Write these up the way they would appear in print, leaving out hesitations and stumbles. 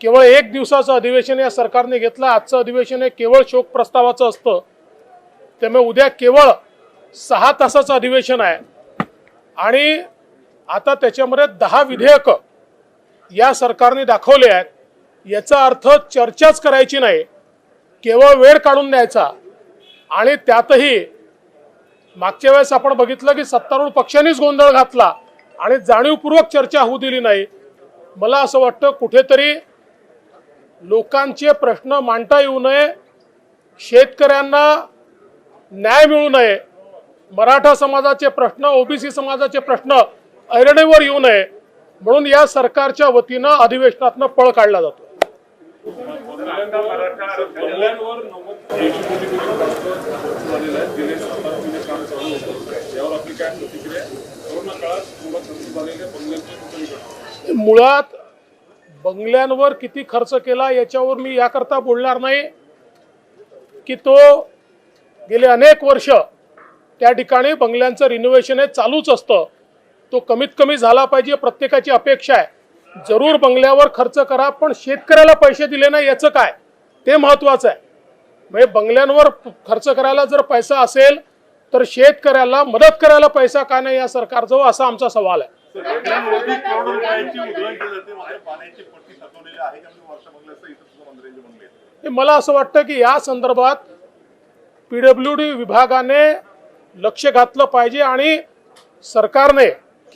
केवळ एक दिवसाचं अधिवेशन या सरकारने घेतलं। आजचं अधिवेशन हे केवळ शोक प्रस्तावाचं असतं, त्यामुळे उद्या केवळ 6 तासाचं अधिवेशन आहे आणि आता त्याच्यामध्ये 10 विधेयक या सरकारने दाखवले आहेत। याचा अर्थ चर्चाच करायची नाही, केवळ वेळ काढून द्यायचा। आणि त्यातही मागच्या वेळेस आपण बघितलं की सत्तारूढ पक्षांनीच गोंधळ घातला आणि जाणीवपूर्वक चर्चा होऊ दिली नाही। मला असं वाटतं कुठेतरी लोकांचे प्रश्न मांडता येऊ नये, शेतकऱ्यांना न्याय मिळू नये, मराठा समाजाचे प्रश्न, ओबीसी समाजाचे प्रश्न ऐरणीवर येऊ नये, म्हणून या सरकारच्या वतीनं अधिवेशनातनं पळ काढला जातो। मुळात बंगल्यांवर किती खर्च केला याच्यावर मी याकरता बोलणार नाही की तो गेले अनेक वर्ष त्या ठिकाणी बंगल्यांचं रिनोव्हेशन हे चालूच असतं, तो कमीत कमी झाला पाहिजे, प्रत्येकाची अपेक्षा आहे। जरूर बंगल्यावर खर्च करा, पण शेतकऱ्याला पैसे दिले नाही याचं काय, ते महत्वाचं आहे। म्हणजे बंगल्यांवर खर्च करायला जर पैसा असेल तर शेतकऱ्याला मदत करायला पैसा का नाही या सरकारजवळ, असा आमचा सवाल आहे। मला असं वाटतं की या संदर्भात पीडब्ल्यूडी विभागाने लक्ष घातलं पाहिजे आणि सरकारने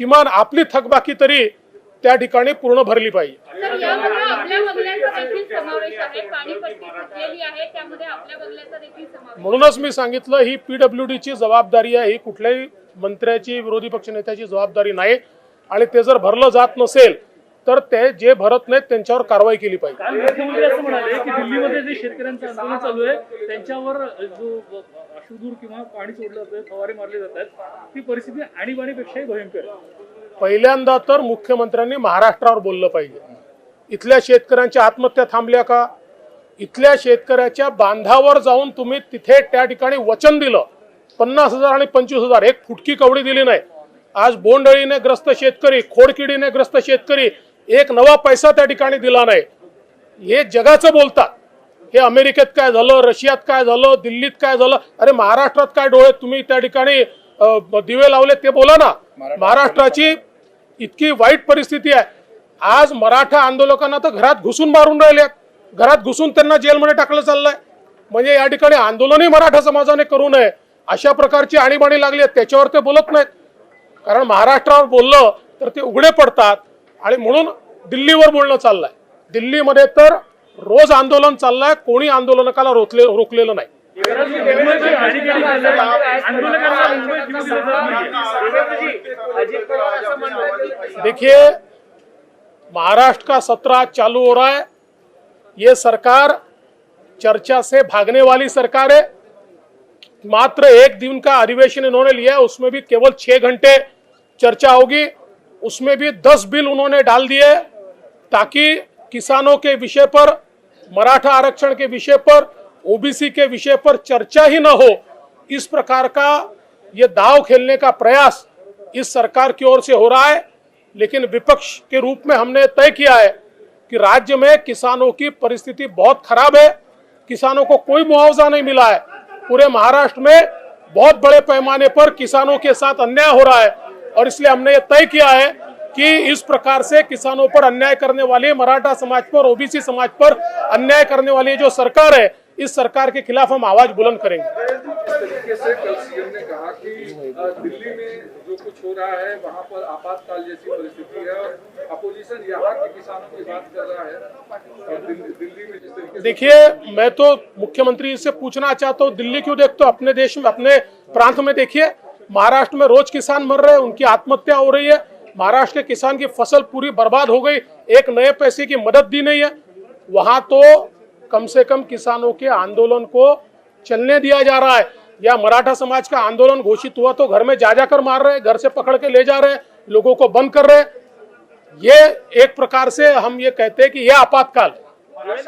किमान आपली थकबाकी तरी त्या ठिकाणी पूर्ण भरली पाहिजे। म्हणूनच मी सांगितलं ही पीडब्ल्यूडीची जबाबदारी आहे, ही कुठल्याही मंत्र्याची, विरोधी पक्षनेत्याची जबाबदारी नाही। आणि ते जर भरलं जात नसेल तर ते जे भरत नाहीत त्यांच्यावर कारवाई केली पाहिजे। मुख्यमंत्री असं म्हणाले की दिल्लीमध्ये जे शेतकऱ्यांचं आंदोलन चालू आहे त्यांच्यावर जो अशुद्धूर किंवा पाणी सोडलं जातं, फवारे मारले जातात, ती परिस्थिती आणीबाणीपेक्षाही भयंकर आहे। पहिल्यांदा तर मुख्यमंत्र्यांनी महाराष्ट्रावर बोललं पाहिजे। इथल्या शेतकऱ्यांच्या आत्महत्या थांबल्या का? इथल्या शेतकऱ्याच्या बांधावर जाऊन तुम्ही तिथे त्या ठिकाणी वचन दिलं, 50,000 आणि 25,000, एक फुटकी कवडी दिली नाही। आज बोंडअळीने ग्रस्त शेतकरी, खोडकिडीने ग्रस्त शेतकरी, एक नवा पैसा त्या ठिकाणी दिला नाही। हे जगाचं बोलतात, हे अमेरिकेत काय झालं, रशियात काय झालं, दिल्लीत काय झालं, अरे महाराष्ट्रात काय डोळे तुम्ही त्या ठिकाणी दिवे लावले ते बोला ना। महाराष्ट्राची इतकी वाईट परिस्थिती आहे, आज मराठा आंदोलकांना तर घरात घुसून मारून राहिले, घरात घुसून त्यांना जेलमध्ये टाकलं चाललंय। म्हणजे या ठिकाणी आंदोलनही मराठा समाजाने करू नये अशा प्रकारची आणीबाणी लागली आहे, त्याच्यावर ते बोलत नाहीत। कारण महाराष्ट्रावर बोललं तर ते उघडे पडतात आणि म्हणून दिल्लीवर बोलणं चाललंय। दिल्लीमध्ये तर रोज आंदोलन चाललंय, कोणी आंदोलकाला रोखलेलं नाही। देखिए, महाराष्ट्र का सत्र चालू हो रहा है। ये सरकार चर्चा से भागने वाली सरकार है। मात्र एक दिन का अधिवेशन इन्होंने लिया, उसमें भी केवल 6 घंटे चर्चा होगी, उसमें भी 10 बिल उन्होंने डाल दिए ताकि किसानों के विषय पर, मराठा आरक्षण के विषय पर, ओबीसी के विषय पर चर्चा ही न हो। इस प्रकार का ये दाव खेलने का प्रयास इस सरकार की ओर से हो रहा है। लेकिन विपक्ष के रूप में हमने तय किया है कि राज्य में किसानों की परिस्थिति बहुत खराब है, किसानों को कोई मुआवजा नहीं मिला है। पूरे महाराष्ट्र में बहुत बड़े पैमाने पर किसानों के साथ अन्याय हो रहा है और इसलिए हमने ये तय किया है कि इस प्रकार से किसानों पर अन्याय करने वाली, मराठा समाज पर, ओबीसी समाज पर अन्याय करने वाली जो सरकार है, इस सरकार के खिलाफ हम आवाज बुलंद करेंगे। तरीके से कल सीएम ने कहा कि दिल्ली में जो कुछ हो रहा है वहां पर आपातकाल जैसी परिस्थिति है और अपोजिशन यहाँ के किसानों की बात कर रहा है और दिल्ली में जिस तरीके। देखिए, मैं तो मुख्यमंत्री से पूछना चाहता हूँ, दिल्ली क्यों देखते हो, अपने देश में, अपने प्रांत में देखिए। महाराष्ट्र में रोज किसान मर रहे हैं, उनकी आत्महत्या हो रही है। महाराष्ट्र के किसान की फसल पूरी बर्बाद हो गई, एक नए पैसे की मदद दी नहीं है। वहां तो कम से कम किसानों के आंदोलन को चलने दिया जा रहा है। या मराठा समाज का आंदोलन घोषित हुआ तो घर में जा जाकर मार रहे हैं, घर से पकड़ के ले जा रहे हैं, लोगों को बंद कर रहे हैं। ये एक प्रकार से हम ये कहते हैं कि यह आपातकाल है।